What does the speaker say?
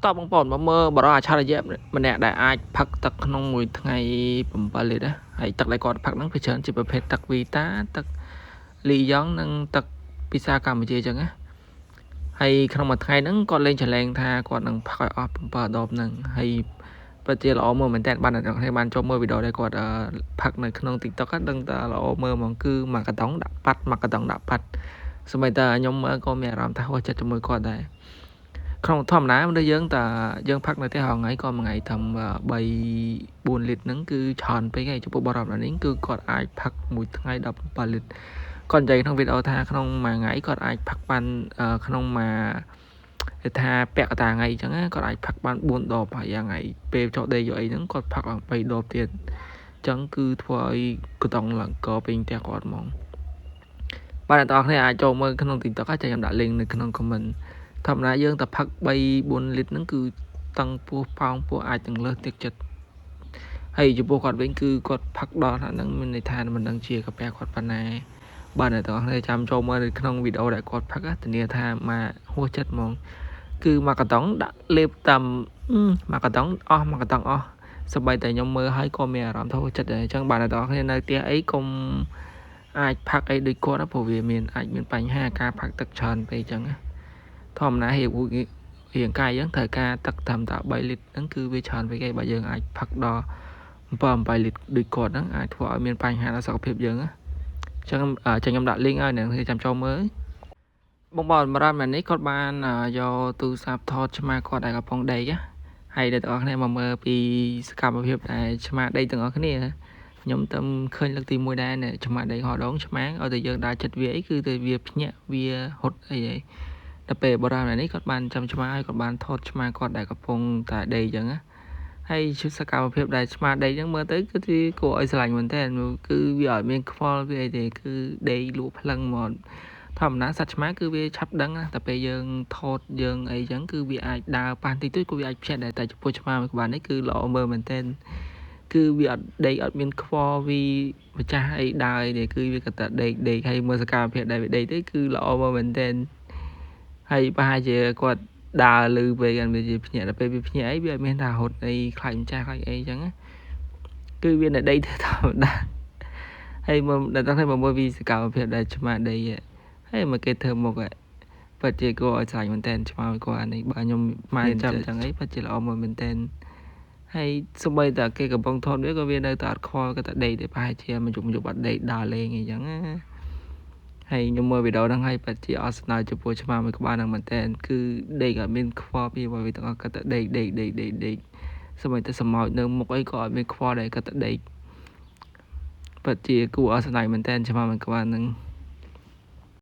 តបបងប្អូនមកមើលបរិយាឆារយៈម្នាក់ដែលអាចផឹកទឹកក្នុងមួយថ្ងៃ7លីត្រណាហើយទឹកដែលគាត់ផឹកហ្នឹងវាច្រើនជាប្រភេទទឹកវីតាទឹកលីយ៉ង់និងទឹកពិសាកម្ពុជាអញ្ចឹងណាហើយក្នុងមួយថ្ងៃហ្នឹងគាត់លេងចលែងថាគាត់នឹងផឹកឲ្យអស់7ដបហ្នឹងហើយពិតជាល្អមើលមែនតើបានអ្នកនរបានចូលមើលវីដេអូដែលគាត់ផឹកនៅក្នុង TikTok ហ្នឹងដឹងតែល្អមើលហ្មងគឺមួយកដងដាក់ប៉ាត់មួយកដងដាក់ប៉ាត់សម្បីតែខ្ញុំមើលក៏មានអារម្មណ៍ថាហួសចិត្តជាមួយគាត់ដែរក្នុងធម្មតាមនុស្សយើងតែយើងផឹកនៅផ្ទះហងៃក៏មួយថ្ងៃត្រឹម3 4លីត្រហ្នឹងគឺច្រើនពេកហើយចំពោះបរិបទនេះគឺគាត់អាចផឹកមួយថ្ងៃ17លីត្រគាត់និយាយក្នុងវីដេអូថាក្នុងមួយថ្ងៃគាត់អាចផឹកបានក្នុងមួយគេថាពាក់កតាថ្ងៃអញ្ចឹងគាត់អាចផឹកបាន4ដបហើយយ៉ាងថ្ងៃពេលចុះដេកយកអីហ្នឹងគាត់ផឹកឡើង3ដបទៀតអញ្ចឹងគឺធ្វើឲ្យកដងឡើងកពេញផ្ទះគាត់ហ្មងបាទអ្នកទាំងអស់គ្នាអាចចូលមើលក្នុង TikTok អាចខ្ញុំដាក់ link នៅក្នុង comment ធម្មតាយើងតែផឹក3 4លីត្រហ្នឹងគឺតឹងពោះប៉ោងពោះអាចទាំងលើសទឹកចិត្តហើយចំពោះគាត់វិញគឺគាត់ផឹកដល់ហ្នឹងមានន័យថាមិនដឹងជាកាពះគាត់ប៉ុណ្ណាបាទអ្នកទាំងអស់គ្នាចាំចូលមើលនៅក្នុងវីដេអូដែលគាត់ផឹកធានាថាមកហួសចិត្តហ្មងគឺមួយកដងដាក់លេបតាមមួយកដងអស់មួយកដងអស់សម្បីតែខ្ញុំមើលហើយក៏មានអារម្មណ៍ថាហួសចិត្តដែរអញ្ចឹងបាទអ្នកទាំងអស់គ្នានៅផ្ទះអីកុំអាចផឹកអីដូចគាត់ព្រោះវាអាចមានបញ្ហាការផឹកទឹកច្រើនពេកអញ្ចឹងណាធម្មតារាងកាយយើងត្រូវការទឹកត្រឹមតែ3លីត្រហ្នឹងគឺវាច្រើនពេកហើយបើយើងអាចផឹកដល់7 8លីត្រដូចគាត់ហ្នឹងអាចធ្វើឲ្យមានបញ្ហាដល់សុខភាពយើងណាអញ្ចឹងខ្ញុំដាក់ link ឲ្យអ្នកចាំចូលមើលបងប្អូនបរិបទនេះគាត់បានយកទូរស័ព្ទថតឆ្មាគាត់ដែលកំពុងដេកហើយអ្នកទាំងអស់គ្នាមកមើលពីសកម្មភាពដែលឆ្មាដេកទាំងអស់គ្នាខ្ញុំទៅឃើញលើកទី1ដែរឆ្មាដេកហោដងឆ្មាឲ្យតែយើងដើរចិត្តវាអីគឺតែវាភ្ញាក់វាហត់អីដល់ពេលបរិបទនេះគាត់បានចាំឆ្មាហើយគាត់បានថតឆ្មាគាត់ដែលកំពុងតែដេកអញ្ចឹងណាហើយชุดសកម្មភាពដែលឆ្មាដេកហ្នឹងមើលទៅគឺគួរឲ្យស្រឡាញ់មែនតើគឺវាអត់មានខ្វល់វាអីទេគឺដេកលក់ភ្លឹងមកធម្មតាសត្វឆ្មាគឺវាឆាប់ដឹងណាតែពេលយើងថតយើងអីចឹងគឺវាអាចដើរប៉ះតិចតួចក៏វាអាចភ្ញាក់ដែរតែចំពោះឆ្មាមួយក្បាលនេះគឺល្អមើលមែនតើគឺវាអត់ដេកអត់មានខ្វល់វាម្ចាស់អីដើរអីទេគឺវាក៏តែដេកហើយមើលសកម្មភាពដែលវាដេកទៅគឺល្អមើលមែនតើហើយប្រហែលជាគាត់ដើរលឺពេកគាត់វាជាភ្ញាក់ដល់ពេលវាភ្ញាក់អីវាអត់មានថារត់អីខ្លាចម្ចាស់ខ្លាចអីចឹងណាគឺវានៅដេកទៅធម្មតាហើយមើលដល់តែមើលពីសកម្មភាពដែលឆ្មាដេកហើយមកគេធ្វើមុខពិតជាគួរឲ្យស្រឡាញ់មែនតើឆ្មាគាត់នេះបើខ្ញុំម៉ែចាំចឹងអីពិតជាល្អមើលមែនតើហើយសូម្បីតែគេកំពុងថតវាក៏វានៅតែអត់ខ្វល់ក៏តែដេកទេប្រហែលជាមួយយប់អត់ដេកដើរលេងអីចឹងណាហើយខ្ញុំមើលវីដេអូហ្នឹងហើយពិតជាអត់ស្នើចំពោះឆ្មាមួយក្បាលហ្នឹងមែនតើគឺដេកអត់មានខ្វល់ពីអ្វីទាំងអស់ក៏តែដេកសូម្បីតែសម្ោចនៅមុខអីក៏អត់មានខ្វល់ដែរក៏តែដេកពិតជាគួរឲ្យស្នើមែនតើឆ្មាមួយក្បាលហ្នឹង